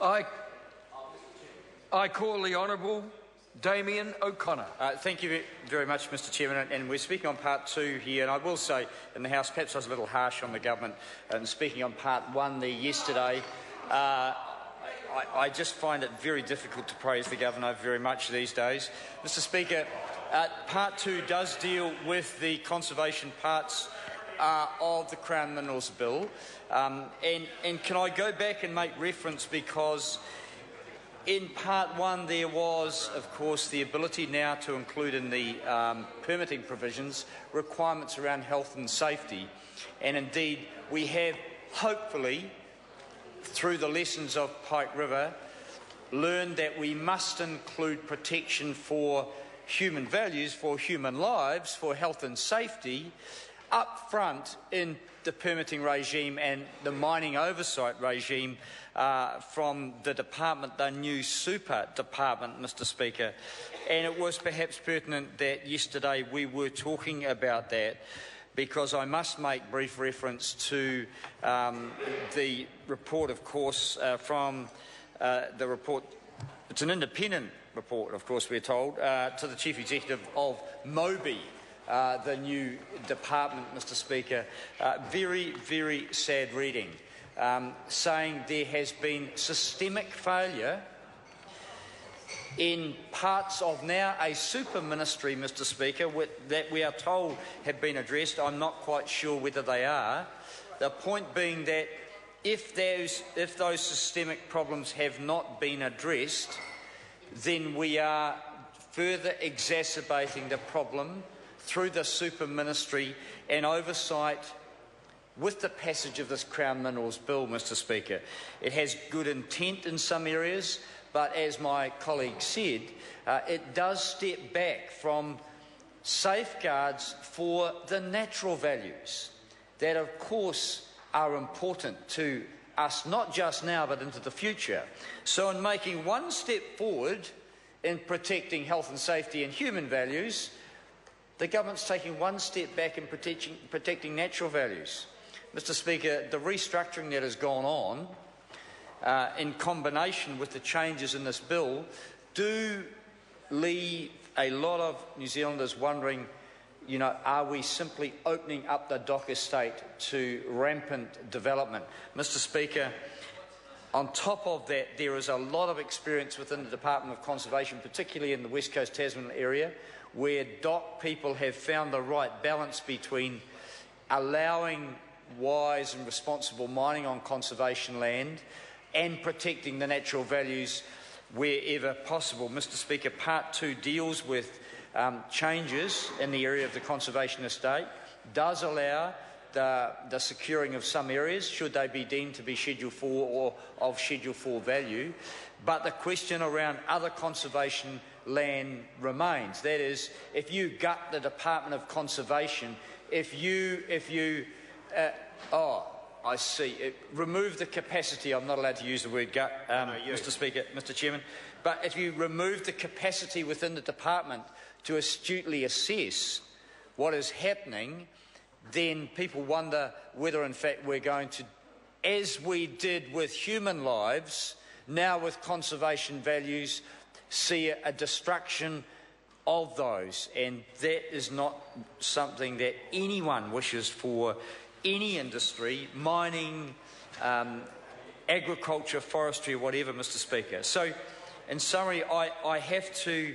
I call the Honourable Damien O'Connor. Thank you very much, Mr Chairman, and we're speaking on part two here, and I will say in the House, perhaps I was a little harsh on the government in speaking on part one there yesterday. I just find it very difficult to praise the governor very much these days. Mr Speaker, part two does deal with the conservation parts of the Crown Minerals Bill, and can I go back and make reference, because in part one there was, of course, the ability now to include in the permitting provisions requirements around health and safety, and indeed we have hopefully, through the lessons of Pike River, learned that we must include protection for human values, for human lives, for health and safety up front in the permitting regime and the mining oversight regime from the department, the new super department, Mr Speaker. And it was perhaps pertinent that yesterday we were talking about that, because I must make brief reference to the report, of course, from the report. It's an independent report, of course, we're told, to the Chief Executive of Mobi, the new department, Mr Speaker. Very, very sad reading, saying there has been systemic failure in parts of now a super ministry, Mr Speaker, that we are told have been addressed. I'm not quite sure whether they are. The point being that if those systemic problems have not been addressed, then we are further exacerbating the problem through the super ministry and oversight with the passage of this Crown Minerals Bill, Mr Speaker. It has good intent in some areas, but as my colleague said, it does step back from safeguards for the natural values that, of course, are important to us, not just now, but into the future. So in making one step forward in protecting health and safety and human values, the government's taking one step back in protecting natural values. Mr Speaker, the restructuring that has gone on in combination with the changes in this bill do leave a lot of New Zealanders wondering, are we simply opening up the dock estate to rampant development? Mr Speaker, on top of that, there is a lot of experience within the Department of Conservation, particularly in the West Coast Tasman area, where dock people have found the right balance between allowing wise and responsible mining on conservation land and protecting the natural values wherever possible. Mr Speaker, part two deals with changes in the area of the conservation estate, does allow the securing of some areas, should they be deemed to be Schedule 4 or of Schedule 4 value, but the question around other conservation land remains. That is, if you gut the Department of Conservation, I see. Remove the capacity. I'm not allowed to use the word gut, Mr Speaker, Mr Chairman. But if you remove the capacity within the department to astutely assess what is happening, then people wonder whether, in fact, we're going to, as we did with human lives, now with conservation values, see a destruction of those. And that is not something that anyone wishes for any industry, mining, agriculture, forestry, or whatever, Mr Speaker. So, in summary, I have to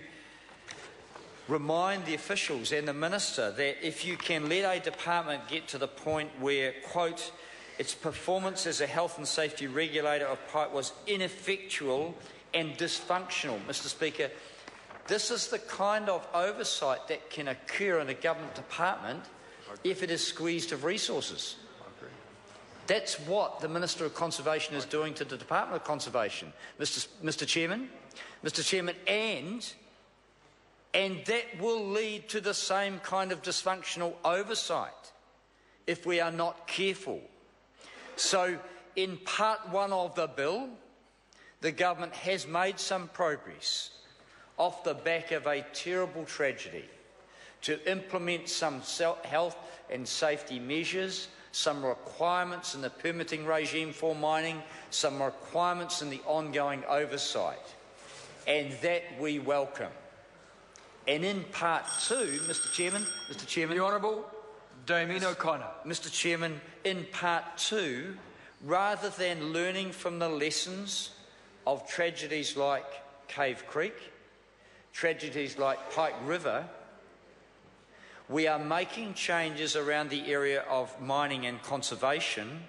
remind the officials and the Minister that if you can let a department get to the point where, quote, its performance as a health and safety regulator of Pike was ineffectual and dysfunctional, Mr Speaker, this is the kind of oversight that can occur in a government department if it is squeezed of resources. That's what the Minister of Conservation is doing to the Department of Conservation, Mr Chairman, and that will lead to the same kind of dysfunctional oversight if we are not careful. So, in part one of the bill, the government has made some progress off the back of a terrible tragedy to implement some health and safety measures some requirements in the permitting regime for mining, some requirements in the ongoing oversight, and that we welcome. And in part two, Mr Chairman, The Honourable Damien O'Connor. Mr Chairman, in part two, rather than learning from the lessons of tragedies like Cave Creek, tragedies like Pike River, we are making changes around the area of mining and conservation,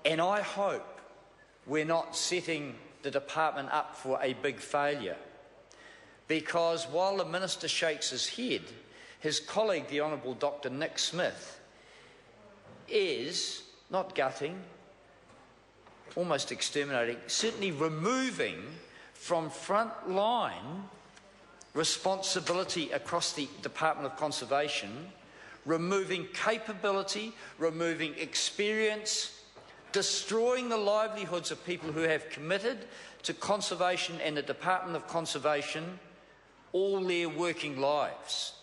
and I hope we're not setting the department up for a big failure. Because while the Minister shakes his head, his colleague, the Honourable Dr Nick Smith, is not gutting, almost exterminating, certainly removing from front line responsibility across the Department of Conservation, removing capability, removing experience, destroying the livelihoods of people who have committed to conservation and the Department of Conservation all their working lives.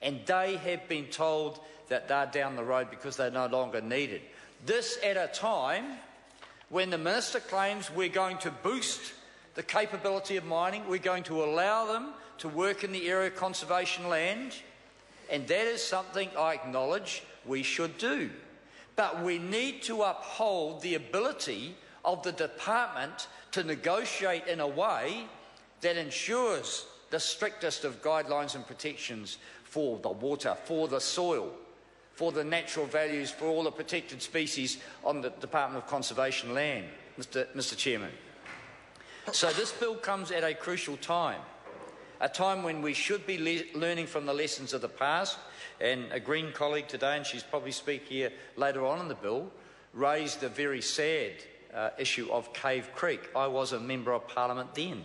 And they have been told that they're down the road because they're no longer needed. This at a time when the Minister claims we're going to boost the capability of mining, we're going to allow them to work in the area of conservation land, and that is something I acknowledge we should do. But we need to uphold the ability of the department to negotiate in a way that ensures the strictest of guidelines and protections for the water, for the soil, for the natural values, for all the protected species on the Department of Conservation land, Mr Chairman. So this bill comes at a crucial time, a time when we should be learning from the lessons of the past. And a Green colleague today, and she's probably speak here later on in the bill, raised the very sad issue of Cave Creek. I was a Member of Parliament then.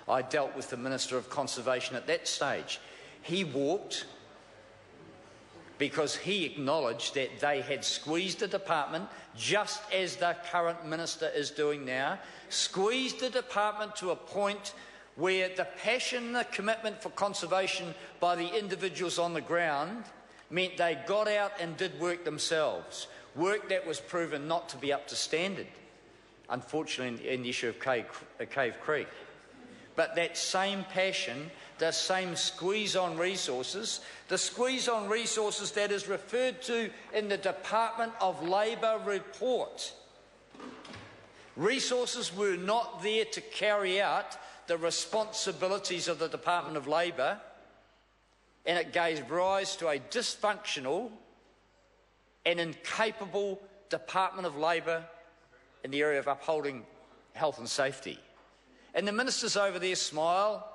I dealt with the Minister of Conservation at that stage. He walked because he acknowledged that they had squeezed the department, just as the current Minister is doing now, squeezed the department to a point where the passion and the commitment for conservation by the individuals on the ground meant they got out and did work themselves, work that was proven not to be up to standard, unfortunately, in the issue of Cave Creek. But that same passion, the same squeeze on resources, the squeeze on resources that is referred to in the Department of Labour report. Resources were not there to carry out the responsibilities of the Department of Labour, and it gave rise to a dysfunctional and incapable Department of Labour in the area of upholding health and safety. And the ministers over there smile,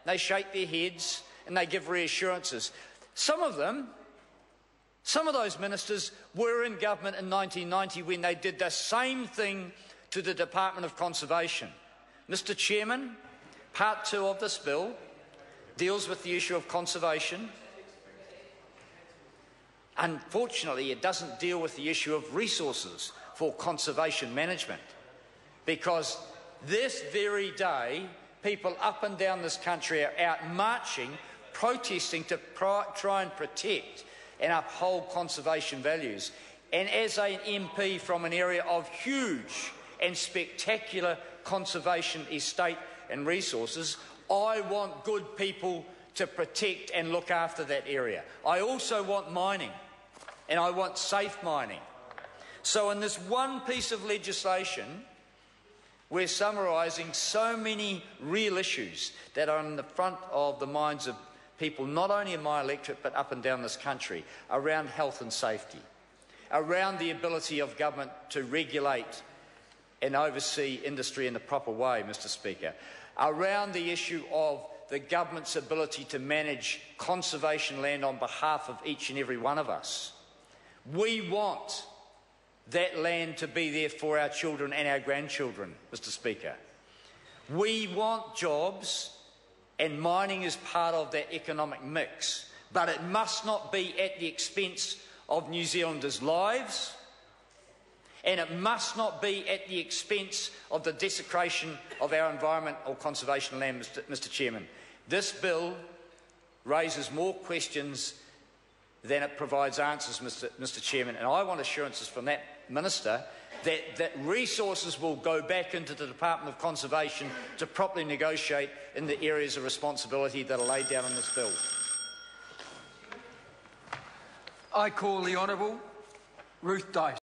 they shake their heads, and they give reassurances. Some of those ministers were in government in 1990 when they did the same thing to the Department of Conservation. Mr Chairman, part two of this bill deals with the issue of conservation. Unfortunately, it doesn't deal with the issue of resources for conservation management, because this very day, people up and down this country are out marching, protesting to try and protect and uphold conservation values. And as an MP from an area of huge and spectacular conservation estate and resources, I want good people to protect and look after that area. I also want mining, and I want safe mining. So in this one piece of legislation, we're summarising so many real issues that are in the front of the minds of people, not only in my electorate but up and down this country, around health and safety, around the ability of government to regulate and oversee industry in the proper way, Mr Speaker, around the issue of the government's ability to manage conservation land on behalf of each and every one of us. We want that land to be there for our children and our grandchildren, Mr Speaker. We want jobs, and mining is part of that economic mix, but it must not be at the expense of New Zealanders' lives, and it must not be at the expense of the desecration of our environment or conservation land, Mr Chairman. This bill raises more questions then it provides answers, Mr Chairman. And I want assurances from that Minister that resources will go back into the Department of Conservation to properly negotiate in the areas of responsibility that are laid down in this bill. I call the Honourable Ruth Dice.